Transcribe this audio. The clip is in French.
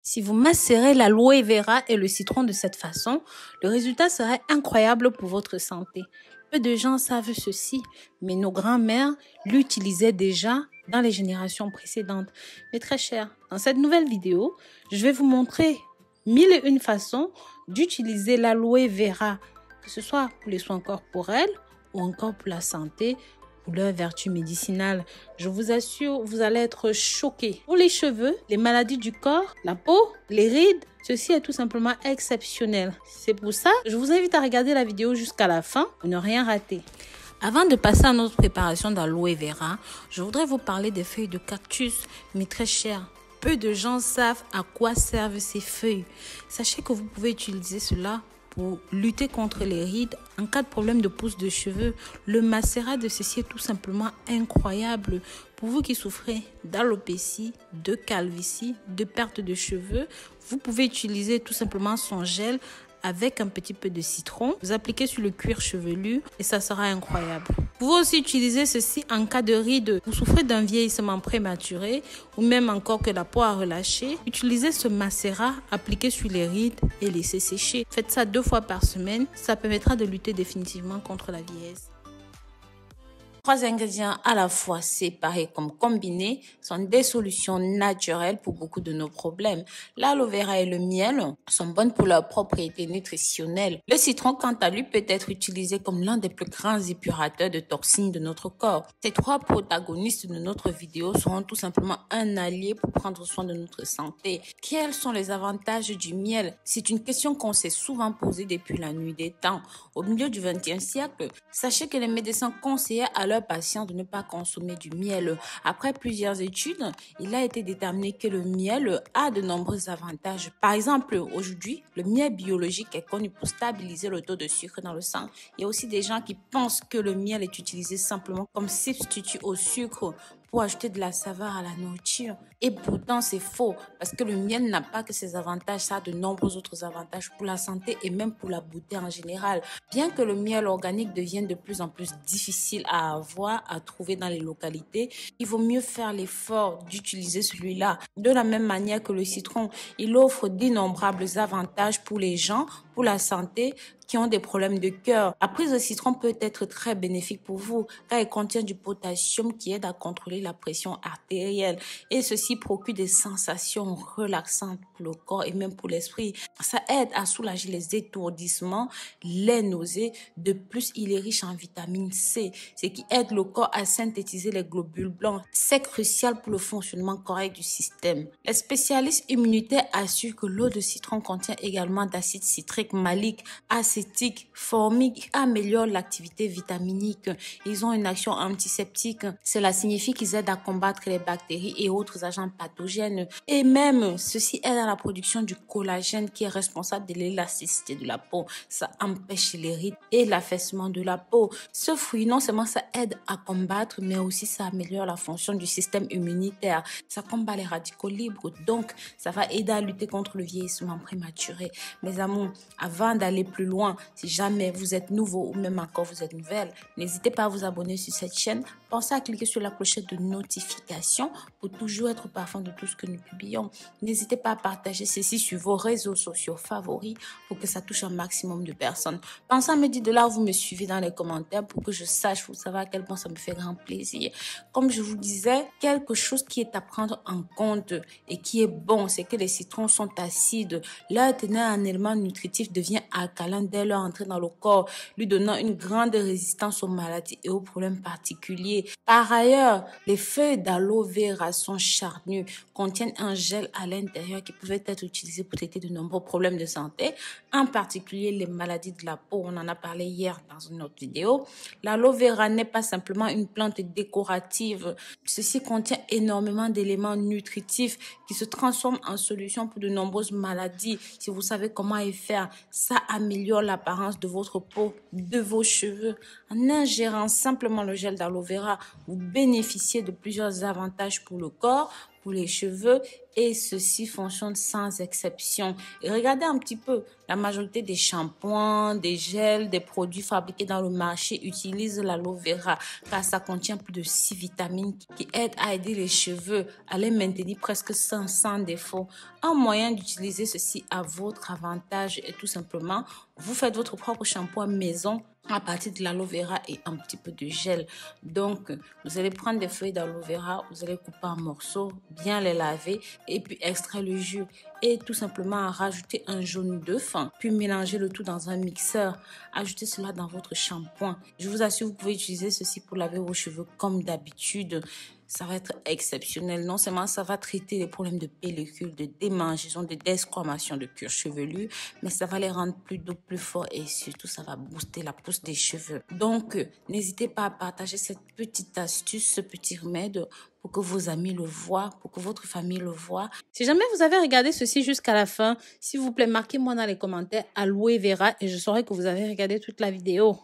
Si vous macérez l'aloe vera et le citron de cette façon, le résultat serait incroyable pour votre santé. Peu de gens savent ceci, mais nos grands-mères l'utilisaient déjà dans les générations précédentes. Mais très cher, dans cette nouvelle vidéo, je vais vous montrer 1001 façons d'utiliser l'aloe vera, que ce soit pour les soins corporels ou encore pour la santé, pour leurs vertus médicinales. Je vous assure, vous allez être choqués. Pour les cheveux, les maladies du corps, la peau, les rides, ceci est tout simplement exceptionnel. C'est pour ça que je vous invite à regarder la vidéo jusqu'à la fin pour ne rien rater. Avant de passer à notre préparation d'aloe vera, je voudrais vous parler des feuilles de cactus, mais très chères. Peu de gens savent à quoi servent ces feuilles. Sachez que vous pouvez utiliser cela pour lutter contre les rides en cas de problème de pousse de cheveux. Le macérat de ceci est tout simplement incroyable. Pour vous qui souffrez d'alopécie, de calvitie, de perte de cheveux, vous pouvez utiliser tout simplement son gel avec un petit peu de citron. Vous appliquez sur le cuir chevelu et ça sera incroyable. Vous pouvez aussi utiliser ceci en cas de rides. Vous souffrez d'un vieillissement prématuré ou même encore que la peau a relâché. Utilisez ce macérat, appliquez sur les rides et laissez sécher. Faites ça 2 fois par semaine. Ça permettra de lutter définitivement contre la vieillesse. 3 ingrédients à la fois séparés comme combinés sont des solutions naturelles pour beaucoup de nos problèmes. L'aloe vera et le miel sont bonnes pour leurs propriétés nutritionnelles. Le citron, quant à lui, peut être utilisé comme l'un des plus grands épurateurs de toxines de notre corps. Ces 3 protagonistes de notre vidéo seront tout simplement un allié pour prendre soin de notre santé. Quels sont les avantages du miel? C'est une question qu'on s'est souvent posée depuis la nuit des temps. Au milieu du XXe siècle, sachez que les médecins conseillaient à leurs patients de ne pas consommer du miel. Après plusieurs études, il a été déterminé que le miel a de nombreux avantages. Par exemple, aujourd'hui, le miel biologique est connu pour stabiliser le taux de sucre dans le sang. Il y a aussi des gens qui pensent que le miel est utilisé simplement comme substitut au sucre pour ajouter de la saveur à la nourriture. Et pourtant, c'est faux parce que le miel n'a pas que ses avantages, ça a de nombreux autres avantages pour la santé et même pour la beauté en général. Bien que le miel organique devienne de plus en plus difficile à avoir, à trouver dans les localités, il vaut mieux faire l'effort d'utiliser celui-là. De la même manière que le citron, il offre d'innombrables avantages pour les gens, pour la santé, qui ont des problèmes de cœur. La prise de citron peut être très bénéfique pour vous car il contient du potassium qui aide à contrôler la pression artérielle et ceci procure des sensations relaxantes pour le corps et même pour l'esprit. Ça aide à soulager les étourdissements, les nausées. De plus, il est riche en vitamine C, ce qui aide le corps à synthétiser les globules blancs. C'est crucial pour le fonctionnement correct du système. Les spécialistes immunitaires assurent que l'eau de citron contient également d'acide citrique malique, acétique, formique, améliore l'activité vitaminique. Ils ont une action antiseptique. Cela signifie qu'ils aident à combattre les bactéries et autres agents pathogènes. Et même, ceci aide à la production du collagène qui est responsable de l'élasticité de la peau. Ça empêche les rides et l'affaissement de la peau. Ce fruit, non seulement ça aide à combattre, mais aussi ça améliore la fonction du système immunitaire. Ça combat les radicaux libres, donc ça va aider à lutter contre le vieillissement prématuré. Mes amours, avant d'aller plus loin, si jamais vous êtes nouveau ou même encore vous êtes nouvelle, n'hésitez pas à vous abonner sur cette chaîne. Pensez à cliquer sur la clochette de notification pour toujours être au parfum de tout ce que nous publions. N'hésitez pas à partager ceci sur vos réseaux sociaux favoris pour que ça touche un maximum de personnes. Pensez à me dire de là où vous me suivez dans les commentaires pour que je sache, vous savez à quel point ça me fait grand plaisir. Comme je vous disais, quelque chose qui est à prendre en compte et qui est bon, c'est que les citrons sont acides. Leur teneur en éléments nutritifs devient alcalin dès leur entrée dans le corps, lui donnant une grande résistance aux maladies et aux problèmes particuliers. Par ailleurs, les feuilles d'aloe vera sont charnues, contiennent un gel à l'intérieur qui pouvait être utilisé pour traiter de nombreux problèmes de santé, en particulier les maladies de la peau. On en a parlé hier dans une autre vidéo. L'aloe vera n'est pas simplement une plante décorative. Ceci contient énormément d'éléments nutritifs qui se transforment en solution pour de nombreuses maladies. Si vous savez comment y faire, ça améliore l'apparence de votre peau, de vos cheveux. En ingérant simplement le gel d'aloe vera, vous bénéficiez de plusieurs avantages pour le corps, pour les cheveux et ceci fonctionne sans exception. Et regardez un petit peu, la majorité des shampoings, des gels, des produits fabriqués dans le marché utilisent l'aloe vera car ça contient plus de 6 vitamines qui aident à aider les cheveux à les maintenir presque sans défaut. Un moyen d'utiliser ceci à votre avantage est tout simplement, vous faites votre propre shampoing maison à partir de l'aloe vera et un petit peu de gel. Donc, vous allez prendre des feuilles d'aloe vera, vous allez couper en morceaux, bien les laver et puis extraire le jus et tout simplement rajouter un jaune d'œuf, puis mélanger le tout dans un mixeur. Ajoutez cela dans votre shampoing. Je vous assure, vous pouvez utiliser ceci pour laver vos cheveux comme d'habitude. Ça va être exceptionnel. Non seulement ça va traiter les problèmes de pellicule, de démangeaison, de desquamation de cuir chevelu, mais ça va les rendre plus doux, plus forts et surtout ça va booster la pousse des cheveux. Donc, n'hésitez pas à partager cette petite astuce, ce petit remède pour que vos amis le voient, pour que votre famille le voit. Si jamais vous avez regardé ceci jusqu'à la fin, s'il vous plaît, marquez-moi dans les commentaires aloe vera et je saurai que vous avez regardé toute la vidéo.